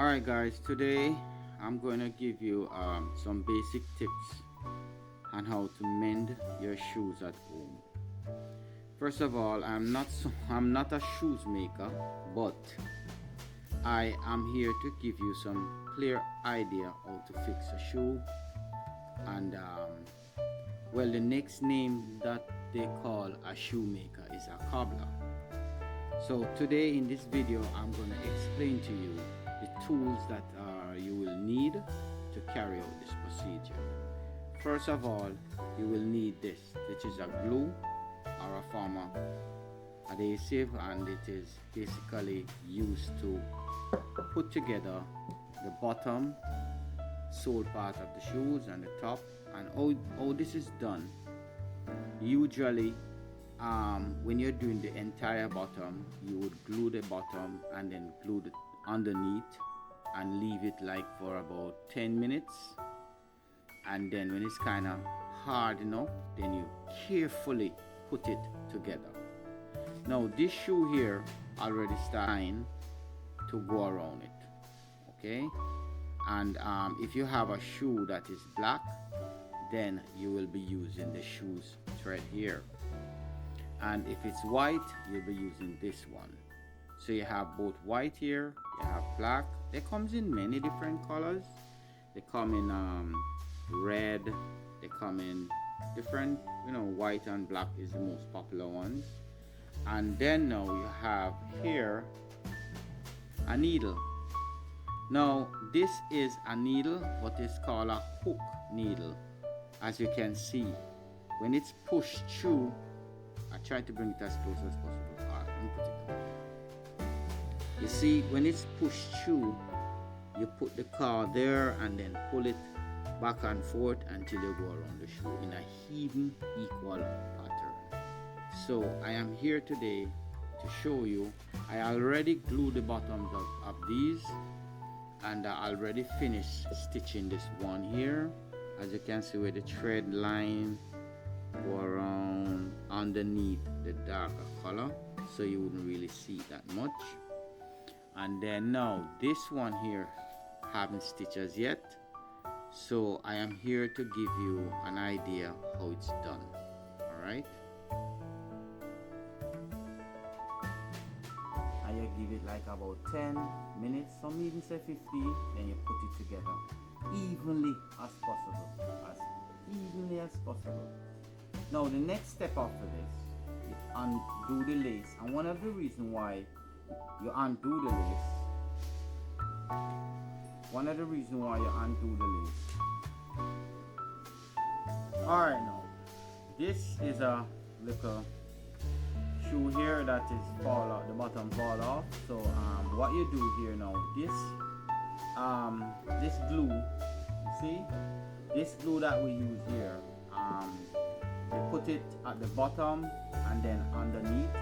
Alright guys, today I'm going to give you some basic tips on how to mend your shoes at home. First of all, I'm not a shoes maker, but I am here to give you some clear idea how to fix a shoe. And well, the next name that they call a shoemaker is a cobbler. So today in this video I'm going to explain to you the tools that you will need to carry out this procedure. First of all, you will need this, which is a glue or a form of adhesive, and it is basically used to put together the bottom sole part of the shoes and the top. And how this is done, usually when you're doing the entire bottom, you would glue the bottom and then glue the underneath and leave it like for about 10 minutes, and then when it's kind of hard enough, then you carefully put it together. Now this shoe here already starting to go around it, okay? And if you have a shoe that is black, then you will be using the shoes thread here, and if it's white, you'll be using this one. So you have both white here, you have black. They comes in many different colors. They come in red, they come in different, white and black is the most popular ones. And then now you have here a needle. Now this is a needle, but it's called a hook needle. As you can see, when it's pushed through, I try to bring it as close as possible. Let me put it down. You see, when it's pushed through, you put the car there and then pull it back and forth until you go around the shoe in a even equal pattern. So I am here today to show you. I already glued the bottoms of these, and I already finished stitching this one here. As you can see, where the thread line go around underneath the darker color, so you wouldn't really see that much. And then now this one here haven't stitches yet, so I am here to give you an idea how it's done. All right, and you give it like about 10 minutes, some even say 15, then you put it together evenly as possible, Now the next step after this is undo the lace, and one of the reasons why you undo the lace, alright, now this is a little shoe here that is fall off, the bottom fall off. So what you do here now, this glue, you see this glue that we use here, you put it at the bottom and then underneath,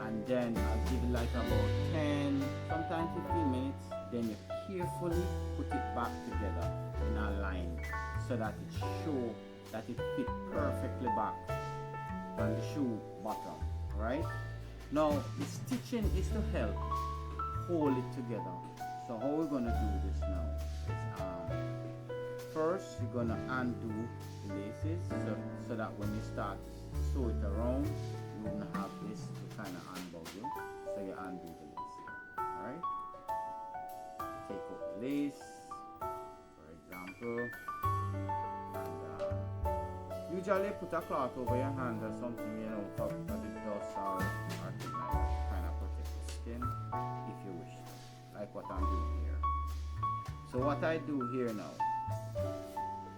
and then I'll give it like about 10, sometimes 15 minutes. Then you carefully put it back together in a line so that it show that it fit perfectly back on the shoe bottom. Right now the stitching is to help hold it together. So how we're gonna do this now is first you're gonna undo the laces so that when you start to sew it around, you wouldn't have this to kind of unbow you. So you undo the lace here. Alright, take out the lace, for example, and usually put a cloth over your hand or something, for the dust or thing like that, to kind of protect the skin if you wish, like what I'm doing here. So what I do here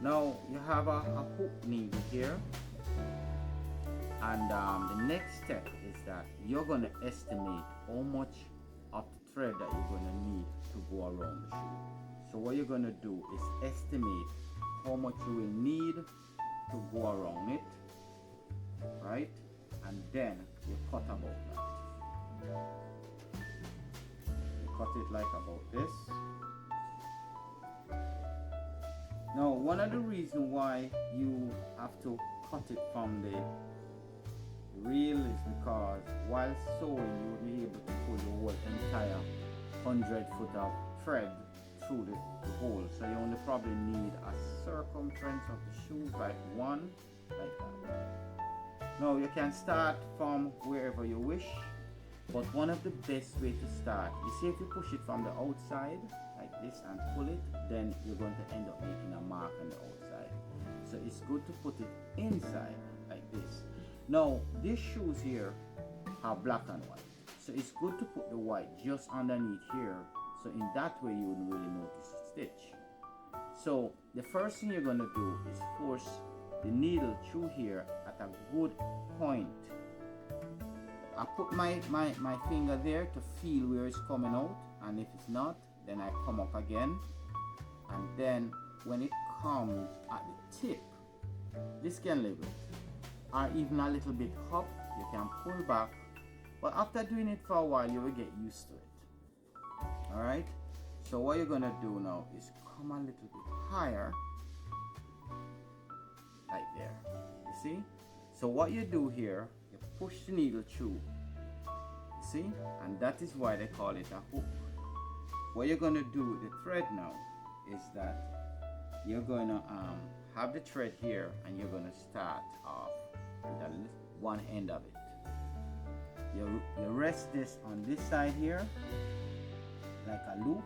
now you have a hook needle here, and the next step is that you're going to estimate how much of the thread that you're going to need to go around the shoe. So what you're going to do is estimate how much you will need to go around it, right? And then you cut about that. You cut it like about this. Now one of the reasons why you have to cut it from the reel is because while sewing you will be able to pull the whole entire 100 foot of thread through the hole. So you only probably need a circumference of the shoe, like one, like that. Now you can start from wherever you wish, but one of the best way to start, you see, if you push it from the outside like this and pull it, then you're going to end up making a mark on the outside. So it's good to put it inside like this. Now these shoes here are black and white, so it's good to put the white just underneath here, so in that way you wouldn't really notice the stitch. So the first thing you're going to do is force the needle through here at a good point. I put my finger there to feel where it's coming out, and if it's not, then I come up again, and then when it comes at the tip, this can level it, or even a little bit up, you can pull back, but after doing it for a while you will get used to it. Alright, so what you're gonna do now is come a little bit higher, like there, you see? So what you do here, you push the needle through, you see, and that is why they call it a hook. What you're going to do with the thread now is that you're going to have the thread here, and you're going to start off with one end of it. You rest this on this side here like a loop,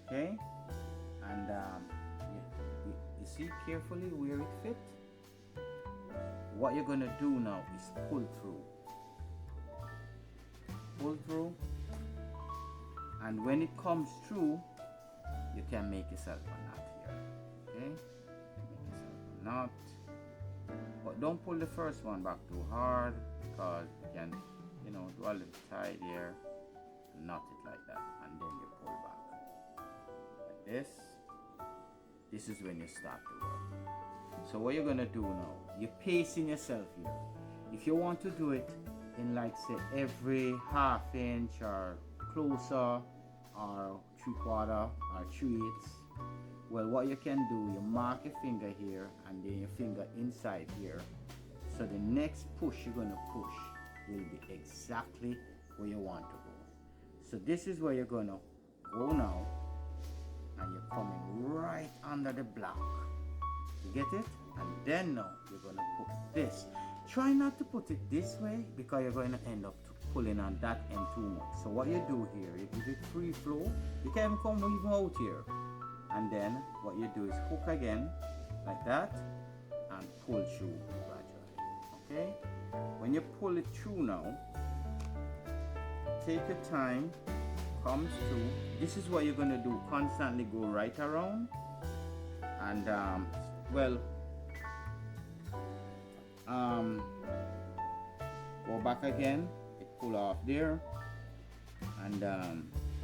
okay, and you see carefully where it fits. What you're going to do now is pull through, and when it comes through, you can make yourself a knot here, okay? Make yourself a knot, but don't pull the first one back too hard, because you can, you know, do a little tie there and knot it like that, and then you pull back like this. This is when you start to work. So what you're gonna do now, you're pacing yourself here. If you want to do it in, like, say, every half inch or closer, or 3/4 or 3/8, well, what you can do, you mark your finger here and then your finger inside here, so the next push you're gonna push will be exactly where you want to go. So this is where you're gonna go now, and you're coming right under the block. You get it? And then now you're going to put this. Try not to put it this way, because you're going to end up pulling on that end too much. So what you do here, you give it free flow. You can even come even out here. And then what you do is hook again, like that, and pull through gradually. Okay? When you pull it through now, take your time, comes through. This is what you're going to do. Constantly go right around. And, go back again, it pull off there, and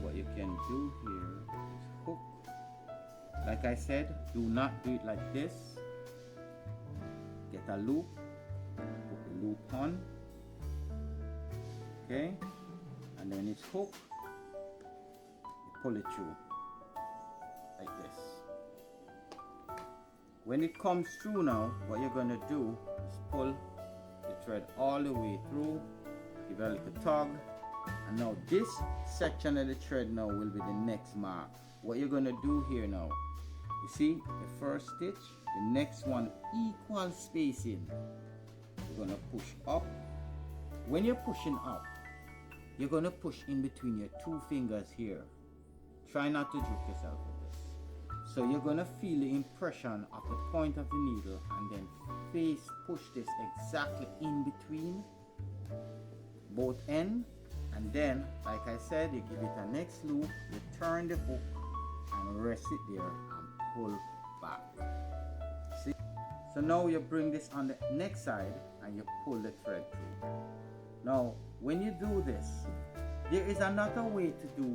what you can do here is hook. Like I said, do not do it like this. Get a loop, put the loop on, okay, and then it's hooked, you pull it through like this. When it comes through now, what you're going to do is pull the thread all the way through, give it a little tug, and now this section of the thread now will be the next mark. What you're going to do here now, you see the first stitch, the next one equal spacing. You're going to push up. When you're pushing up, you're going to push in between your two fingers here. Try not to jerk yourself with this. So you're going to feel the impression of the point of the needle, and then push this exactly in between both ends, and then, like I said, you give it a next loop, you turn the hook and rest it there and pull back. See? So now you bring this on the next side and you pull the thread through. Now when you do this, there is another way to do,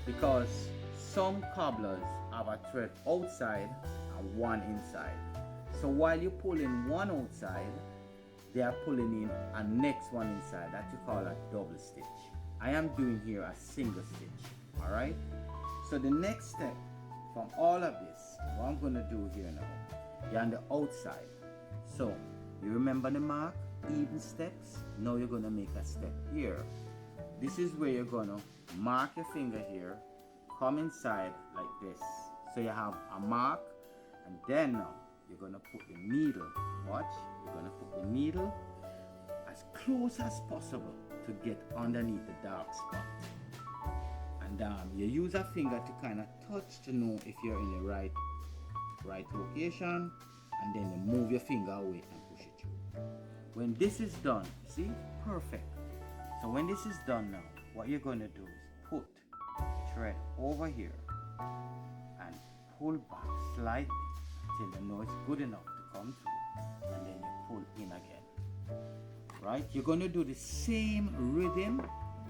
because some cobblers have a thread outside and one inside. So while you pull in one outside, they are pulling in a next one inside, that you call a double stitch. I am doing here a single stitch. Alright, so the next step from all of this, what I'm going to do here now, you're on the outside. So you remember the mark, even steps. Now you're going to make a step here. This is where you're going to mark your finger here, come inside like this. So you have a mark, and then now you're gonna put the needle. Watch, you're gonna put the needle as close as possible to get underneath the dark spot. And you use a finger to kind of touch to know if you're in the right location, and then you move your finger away and push it through. When this is done, see, perfect. So when this is done now, what you're going to do is put thread over here and pull back slightly till you know it's good enough to come through, and then you pull in again. Right? You're going to do the same rhythm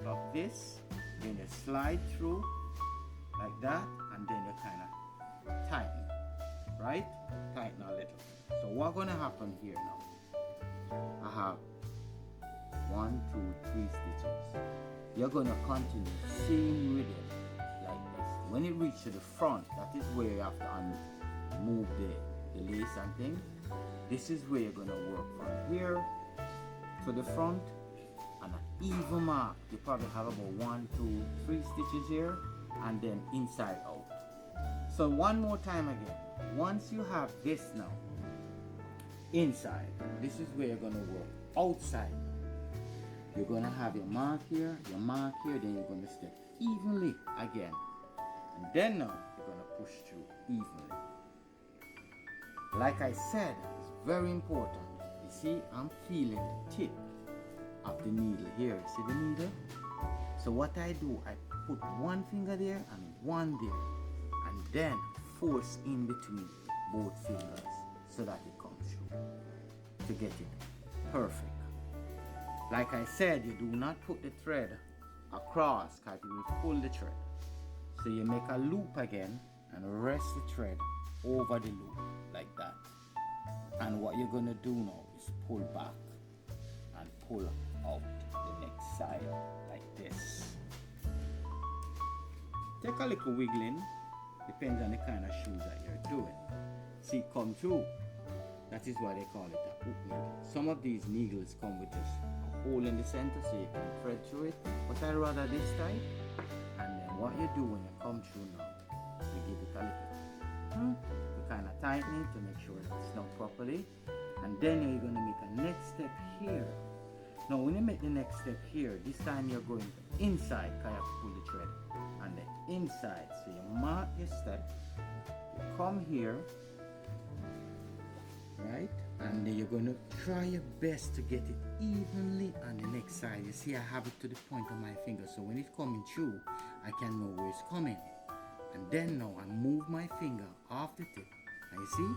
of this. Then you slide through like that, and then you kind of tighten. Right? Tighten a little. So what's going to happen here now? I have 1, 2, 3 stitches. You're going to continue same rhythm like this. When it reaches to the front, that is where you have to move the lace and thing. This is where you're going to work from here to the front, and an even mark. You probably have about 1, 2, 3 stitches here, and then inside out. So one more time again. Once you have this now inside, this is where you're going to work outside. You're going to have your mark here, then you're going to step evenly again, and then now you're going to push through evenly. Like I said, it's very important. You see, I'm feeling the tip of the needle here. See the needle? So what I do, I put one finger there and one there, and then force in between both fingers so that it comes through to get it perfect. Like I said, you do not put the thread across because you will pull the thread. So you make a loop again and rest the thread over the loop like that. And what you're going to do now is pull back and pull out the next side like this. Take a little wiggling, depends on the kind of shoes that you're doing. See it come through. That is why they call it a hook needle. Some of these needles come with just a hole in the center so you can thread through it, but I rather this type. And then what you do when you come through now, you give it a little, you kind of tighten it to make sure it's snug properly, and then you're going to make a next step here. Now when you make the next step here, this time you're going inside because you have to pull the thread, and then inside. So you mark your step, you come here, right, and then you're going to try your best to get it evenly on the next side. You see I have it to the point of my finger, so when it's coming through I can know where it's coming. And then now I move my finger off the tip, and you see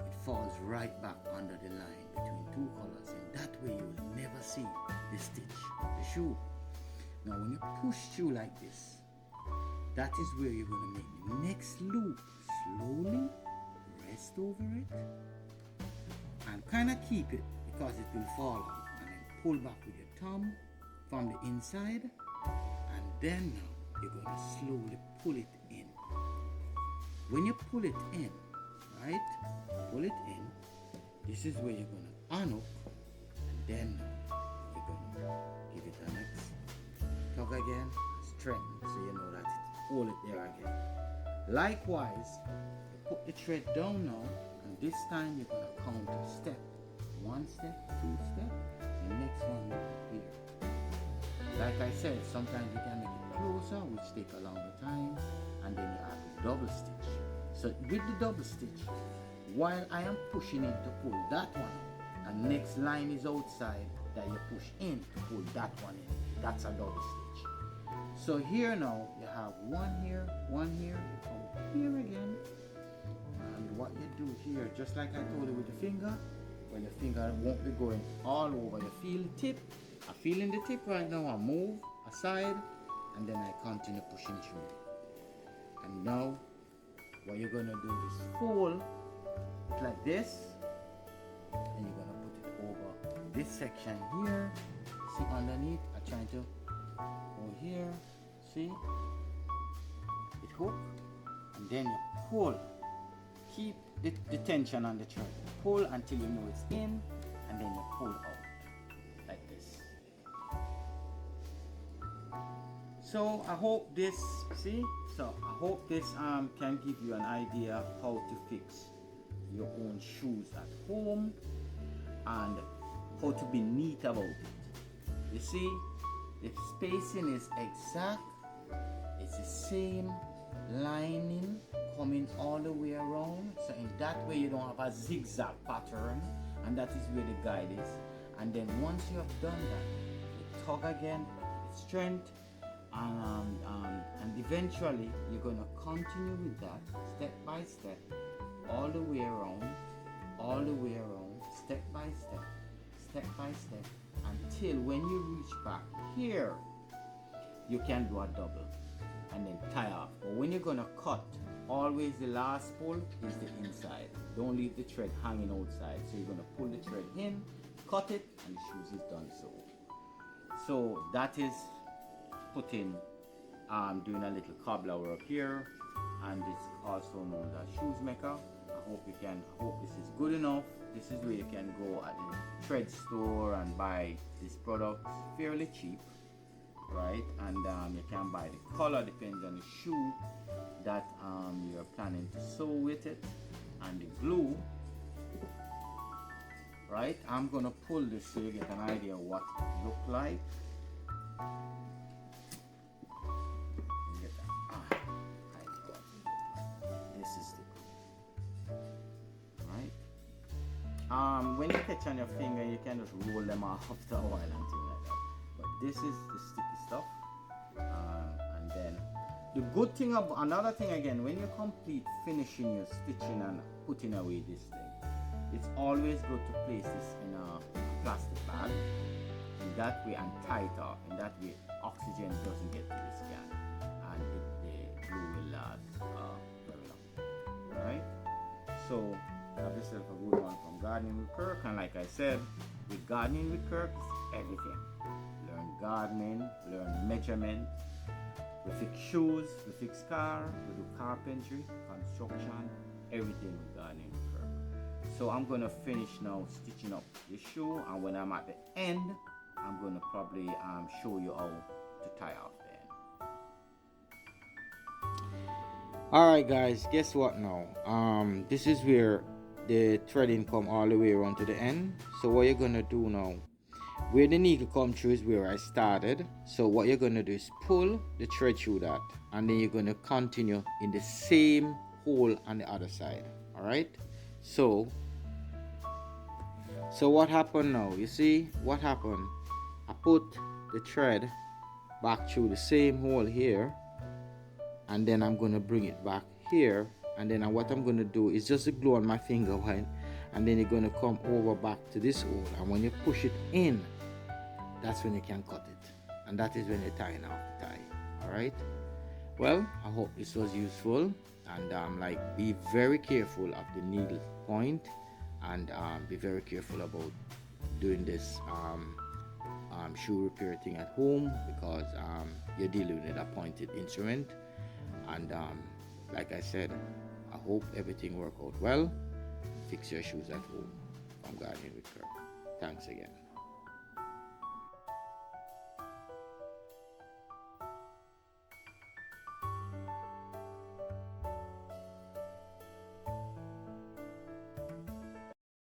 it falls right back under the line between two colors, and that way you will never see the stitch, the shoe. Now when you push through like this, that is where you're going to make the next loop. Slowly rest over it and kind of keep it because it will fall out, and then pull back with your thumb from the inside, and then now you're going to slowly pull it in. When you pull it in, right, pull it in, this is where you're going to unhook, and then you're going to give it a next tug again, strengthen, so you know that it hold it there again. Likewise, you put the thread down now, and this time you're going to count a step. 1 step, 2 step, the next one will be here. Like I said, sometimes you can make it closer, which take a longer time, and then you add a double stitch. So with the double stitch, while I am pushing in to pull that one, and next line is outside that you push in to pull that one in. That's a double stitch. So here now you have one here, you come here again, and what you do here, just like I told you with the finger, well, your finger won't be going all over. You feel the tip. I'm feeling the tip right now. I move aside, and then I continue pushing through. And now what you're going to do is fold it like this, and you're going to put it over this section here. See underneath, I'm trying to go here, see, it hook, and then you pull. Keep the tension on the thread. Pull until you know it's in, and then you pull out like this. So I hope this, I hope this can give you an idea how to fix your own shoes at home and how to be neat about it. You see, the spacing is exact. It's the same lining coming all the way around, so in that way you don't have a zigzag pattern, and that is where the guide is. And then once you have done that, you tug again with strength, and eventually you're going to continue with that step by step, all the way around, step by step, until when you reach back here, you can do a double and then tie off. But when you're going to cut, always the last pull is the inside. Don't leave the thread hanging outside. So you're going to pull the thread in, cut it, and the shoes is done. So that is putting doing a little cobbler work here, and it's also known as shoes maker. I hope this is good enough. This is where you can go at the thread store and buy these products fairly cheap, right? And you can buy the color, depends on the shoe that you're planning to sew with it, and the glue, right? I'm gonna pull this so you get an idea of what it looks like. This is the, right? When you catch on your finger, you can just roll them off after a while and things like that. But this is the sticky stuff, and then the good thing about another thing again, when you complete finishing your stitching and putting away this thing, it's always good to place this in a plastic bag. In that way, and tie it off. In that way, oxygen doesn't get to the scan, and the glue will last very long. Alright? So have yourself a good one from Gardening with Kirk. And like I said, with Gardening with Kirk, it's everything. Learn gardening, learn measurement. We fix shoes, we fix car, we do carpentry, construction, everything with Gardening with Kirk. So I'm gonna finish now stitching up the shoe, and when I'm at the end, I'm gonna probably show you how to tie off the end. Alright guys, guess what now? This is where the threading come all the way around to the end. So what you're gonna do now, where the needle come through is where I started. So what you're gonna do is pull the thread through that, and then you're gonna continue in the same hole on the other side. Alright? So what happened now? You see what happened? I put the thread back through the same hole here, and then I'm gonna bring it back here, and then what I'm gonna do is just glue on my finger while, and then you're gonna come over back to this hole, and when you push it in, that's when you can cut it, and that is when you're tying off the tie. All right, well, I hope this was useful, and like, be very careful of the needle point, and be very careful about doing this shoe repair thing at home, because you're dealing with a pointed instrument. And like I said, I hope everything work out well. Fix your shoes at home. I'm Gardening with Kirk. Thanks again.